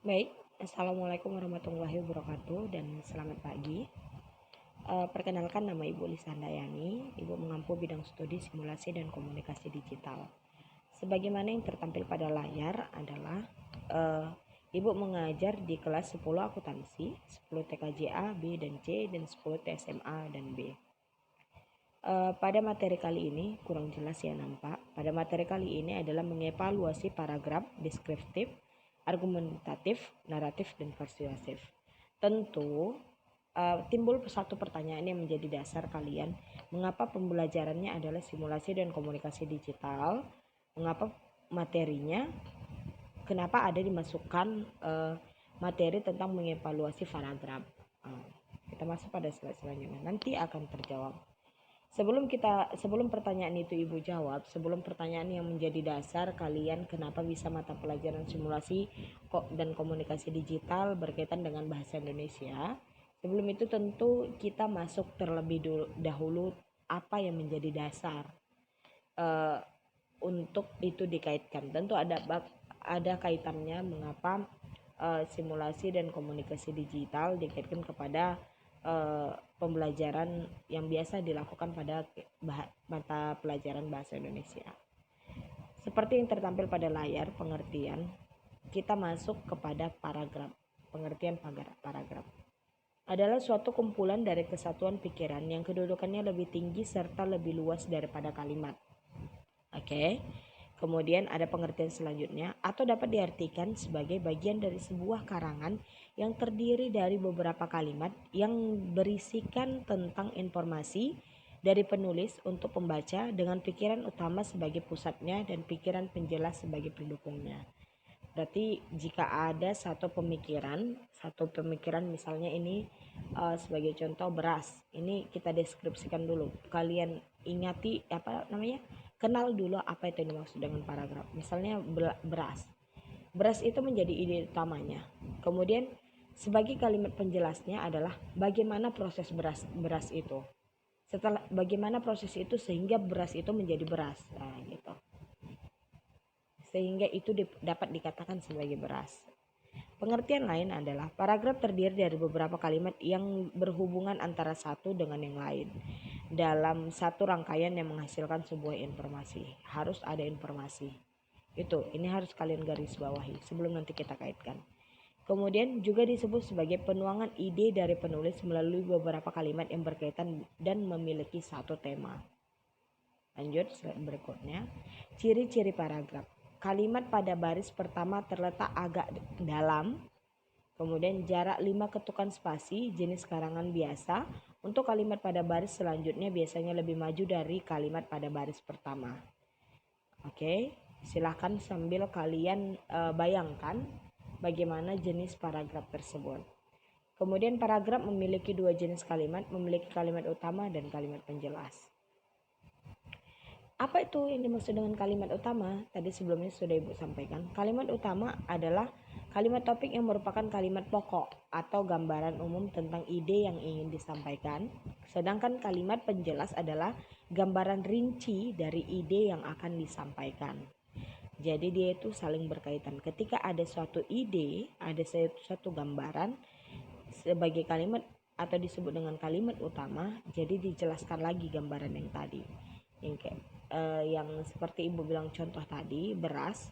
Baik, Assalamualaikum warahmatullahi wabarakatuh dan selamat pagi. Perkenalkan, nama Ibu Lisa Handayani. Ibu mengampu bidang studi simulasi dan komunikasi digital. Sebagaimana yang tertampil pada layar adalah Ibu mengajar di kelas 10 akuntansi, 10 TKJA, B dan C, dan 10 TSMA dan B. Pada materi kali ini kurang jelas ya nampak. Pada materi kali ini adalah mengevaluasi paragraf deskriptif, argumentatif, naratif, dan persuasif. Tentu timbul satu pertanyaan yang menjadi dasar kalian. Mengapa pembelajarannya adalah simulasi dan komunikasi digital? Mengapa materinya? Kenapa ada dimasukkan materi tentang mengevaluasi paragraf? Kita masuk pada slide selanjutnya. Nanti akan terjawab. Sebelum pertanyaan itu Ibu jawab, sebelum pertanyaan yang menjadi dasar kalian kenapa bisa mata pelajaran simulasi dan komunikasi digital berkaitan dengan bahasa Indonesia. Sebelum itu tentu kita masuk terlebih dahulu apa yang menjadi dasar untuk itu dikaitkan. Tentu ada kaitannya mengapa simulasi dan komunikasi digital dikaitkan kepada pembelajaran yang biasa dilakukan pada mata pelajaran bahasa Indonesia. Seperti yang tertampil pada layar pengertian, kita masuk kepada paragraf. Pengertian paragraf adalah suatu kumpulan dari kesatuan pikiran yang kedudukannya lebih tinggi serta lebih luas daripada kalimat. Oke. Kemudian ada pengertian selanjutnya, atau dapat diartikan sebagai bagian dari sebuah karangan yang terdiri dari beberapa kalimat yang berisikan tentang informasi dari penulis untuk pembaca dengan pikiran utama sebagai pusatnya dan pikiran penjelas sebagai pendukungnya. Berarti jika ada satu pemikiran misalnya ini sebagai contoh beras. Ini kita deskripsikan dulu. Kalian ingati kenal dulu apa itu yang dimaksud dengan paragraf. Misalnya beras. Beras itu menjadi ide utamanya. Kemudian sebagai kalimat penjelasnya adalah bagaimana proses beras itu. Setelah bagaimana proses itu sehingga beras itu menjadi beras. Nah, gitu. Sehingga itu dapat dikatakan sebagai beras. Pengertian lain adalah paragraf terdiri dari beberapa kalimat yang berhubungan antara satu dengan yang lain dalam satu rangkaian yang menghasilkan sebuah informasi. Harus ada informasi. Ini harus kalian garis bawahi sebelum nanti kita kaitkan. Kemudian juga disebut sebagai penuangan ide dari penulis melalui beberapa kalimat yang berkaitan dan memiliki satu tema. Lanjut slide berikutnya. Ciri-ciri paragraf. Kalimat pada baris pertama terletak agak dalam. Kemudian jarak 5 ketukan spasi jenis karangan biasa. Untuk kalimat pada baris selanjutnya biasanya lebih maju dari kalimat pada baris pertama. Oke, silahkan sambil kalian bayangkan bagaimana jenis paragraf tersebut. Kemudian paragraf memiliki dua jenis kalimat, memiliki kalimat utama dan kalimat penjelas. Apa itu yang dimaksud dengan kalimat utama? Tadi sebelumnya sudah Ibu sampaikan. Kalimat utama adalah kalimat topik yang merupakan kalimat pokok atau gambaran umum tentang ide yang ingin disampaikan. Sedangkan kalimat penjelas adalah gambaran rinci dari ide yang akan disampaikan. Jadi dia itu saling berkaitan. Ketika ada suatu ide, ada suatu gambaran sebagai kalimat atau disebut dengan kalimat utama, jadi dijelaskan lagi gambaran yang tadi. Yang seperti Ibu bilang contoh tadi, beras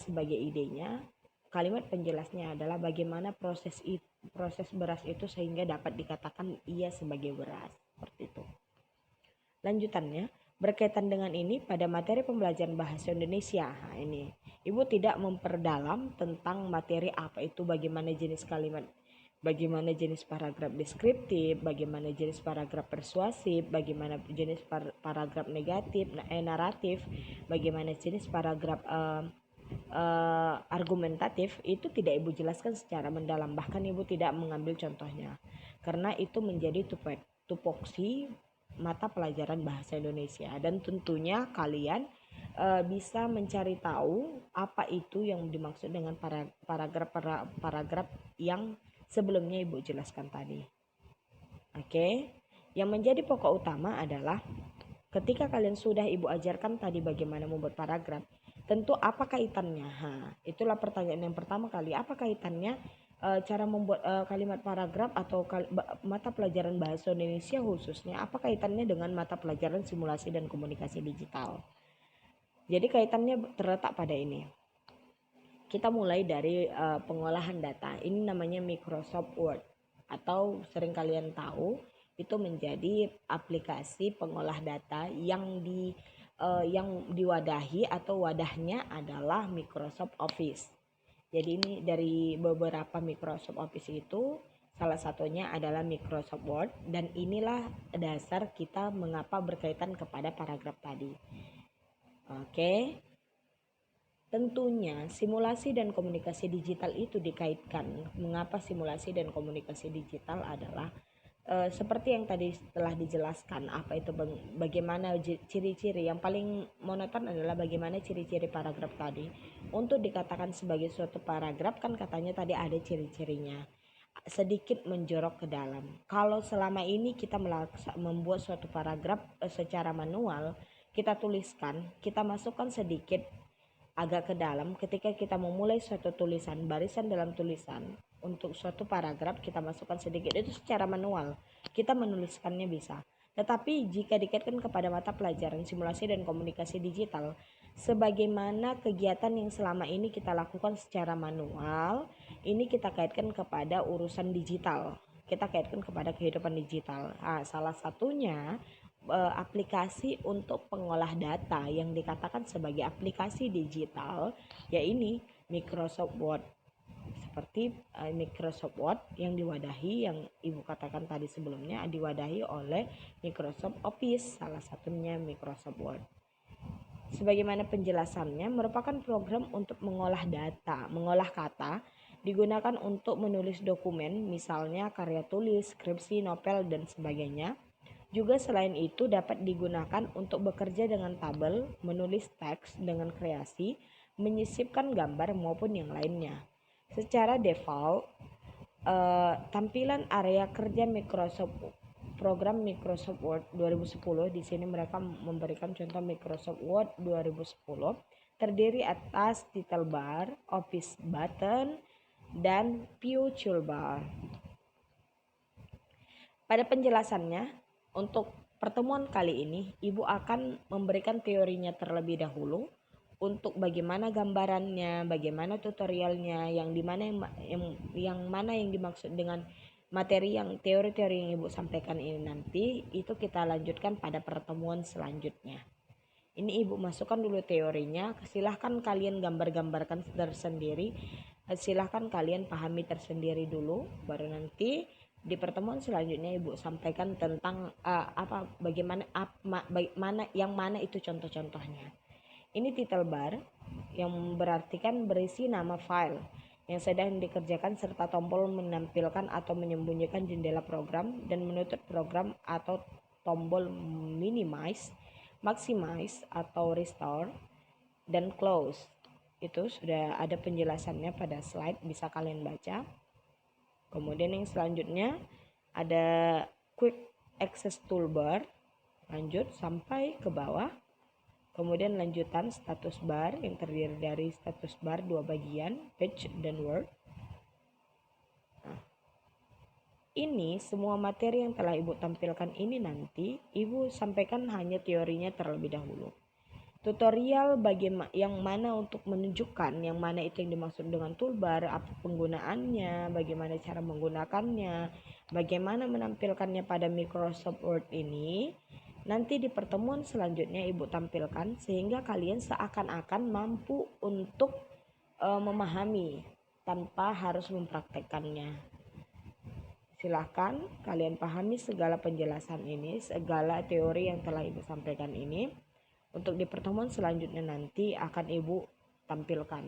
sebagai idenya, kalimat penjelasnya adalah bagaimana proses beras itu sehingga dapat dikatakan ia sebagai beras, seperti itu. Lanjutannya, berkaitan dengan ini pada materi pembelajaran bahasa Indonesia. Nah, ini Ibu tidak memperdalam tentang materi apa itu, bagaimana jenis kalimat, bagaimana jenis paragraf deskriptif, bagaimana jenis paragraf persuasif, bagaimana jenis paragraf naratif, bagaimana jenis paragraf argumentatif. Itu tidak Ibu jelaskan secara mendalam, bahkan Ibu tidak mengambil contohnya karena itu menjadi tupoksi mata pelajaran bahasa Indonesia. Dan tentunya kalian bisa mencari tahu apa itu yang dimaksud dengan paragraf yang sebelumnya Ibu jelaskan tadi. Oke. Yang menjadi pokok utama adalah ketika kalian sudah Ibu ajarkan tadi bagaimana membuat paragraf, Tentu apa kaitannya? Itulah pertanyaan yang pertama kali. Apa kaitannya cara membuat kalimat paragraf atau mata pelajaran bahasa Indonesia khususnya, apa kaitannya dengan mata pelajaran simulasi dan komunikasi digital? Jadi kaitannya terletak pada ini. Kita mulai dari pengolahan data. Ini namanya Microsoft Word, atau sering kalian tahu itu menjadi aplikasi pengolah data yang diwadahi atau wadahnya adalah Microsoft Office. Jadi ini dari beberapa Microsoft Office itu salah satunya adalah Microsoft Word, dan inilah dasar kita mengapa berkaitan kepada paragraf tadi. Oke. Tentunya simulasi dan komunikasi digital itu dikaitkan. Mengapa simulasi dan komunikasi digital adalah seperti yang tadi telah dijelaskan, apa itu bagaimana ciri-ciri yang paling monoton adalah bagaimana ciri-ciri paragraf tadi. Untuk dikatakan sebagai suatu paragraf kan katanya tadi ada ciri-cirinya, sedikit menjorok ke dalam. Kalau selama ini kita membuat suatu paragraf secara manual, kita tuliskan, kita masukkan sedikit agak ke dalam. Ketika kita memulai suatu tulisan, barisan dalam tulisan, untuk suatu paragraf kita masukkan sedikit, itu secara manual kita menuliskannya bisa. Tetapi jika dikaitkan kepada mata pelajaran simulasi dan komunikasi digital, sebagaimana kegiatan yang selama ini kita lakukan secara manual, ini kita kaitkan kepada urusan digital, kita kaitkan kepada kehidupan digital. Salah satunya aplikasi untuk pengolah data yang dikatakan sebagai aplikasi digital, yaitu Microsoft Word. Seperti Microsoft Word yang diwadahi, yang Ibu katakan tadi sebelumnya, diwadahi oleh Microsoft Office, salah satunya Microsoft Word. Sebagaimana penjelasannya, merupakan program untuk mengolah data, mengolah kata, digunakan untuk menulis dokumen, misalnya karya tulis, skripsi, novel, dan sebagainya. Juga selain itu dapat digunakan untuk bekerja dengan tabel, menulis teks dengan kreasi, menyisipkan gambar maupun yang lainnya. Secara default, tampilan area kerja program Microsoft Word 2010, di sini mereka memberikan contoh Microsoft Word 2010, terdiri atas title bar, office button, dan view toolbar. Pada penjelasannya, untuk pertemuan kali ini, Ibu akan memberikan teorinya terlebih dahulu, untuk bagaimana gambarannya, bagaimana tutorialnya, yang mana yang dimaksud dengan materi yang teori-teori yang Ibu sampaikan ini nanti, itu kita lanjutkan pada pertemuan selanjutnya. Ini Ibu masukkan dulu teorinya, silahkan kalian gambar-gambarkan tersendiri, silahkan kalian pahami tersendiri dulu, baru nanti di pertemuan selanjutnya Ibu sampaikan tentang yang mana itu contoh-contohnya. Ini title bar yang berarti kan berisi nama file yang sedang dikerjakan serta tombol menampilkan atau menyembunyikan jendela program dan menutup program, atau tombol minimize, maximize atau restore, dan close. Itu sudah ada penjelasannya pada slide, bisa kalian baca. Kemudian yang selanjutnya ada quick access toolbar, lanjut sampai ke bawah. Kemudian lanjutan status bar yang terdiri dari status bar 2 bagian, page dan word. Ini semua materi yang telah Ibu tampilkan ini nanti Ibu sampaikan hanya teorinya terlebih dahulu. Tutorial yang mana untuk menunjukkan yang mana itu yang dimaksud dengan toolbar, apa penggunaannya, bagaimana cara menggunakannya, bagaimana menampilkannya pada Microsoft Word ini, nanti di pertemuan selanjutnya Ibu tampilkan sehingga kalian seakan-akan mampu untuk memahami tanpa harus mempraktekkannya. Silahkan kalian pahami segala penjelasan ini, segala teori yang telah Ibu sampaikan ini. Untuk di pertemuan selanjutnya nanti akan Ibu tampilkan.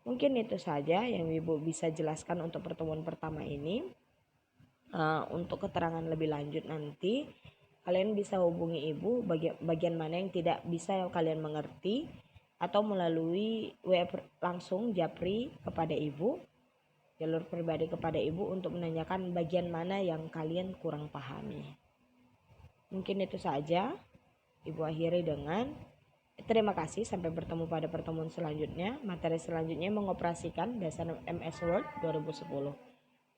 Mungkin itu saja yang Ibu bisa jelaskan untuk pertemuan pertama ini. Untuk keterangan lebih lanjut nanti kalian bisa hubungi Ibu bagian mana yang tidak bisa kalian mengerti, atau melalui WA langsung japri kepada Ibu, jalur pribadi kepada Ibu, untuk menanyakan bagian mana yang kalian kurang pahami. Mungkin itu saja. Ibu akhiri dengan Terima kasih, sampai bertemu pada pertemuan selanjutnya. Materi selanjutnya mengoperasikan dasar MS Word 2010.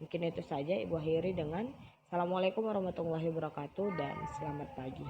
Mungkin itu saja, Ibu akhiri dengan Assalamualaikum warahmatullahi wabarakatuh dan selamat pagi.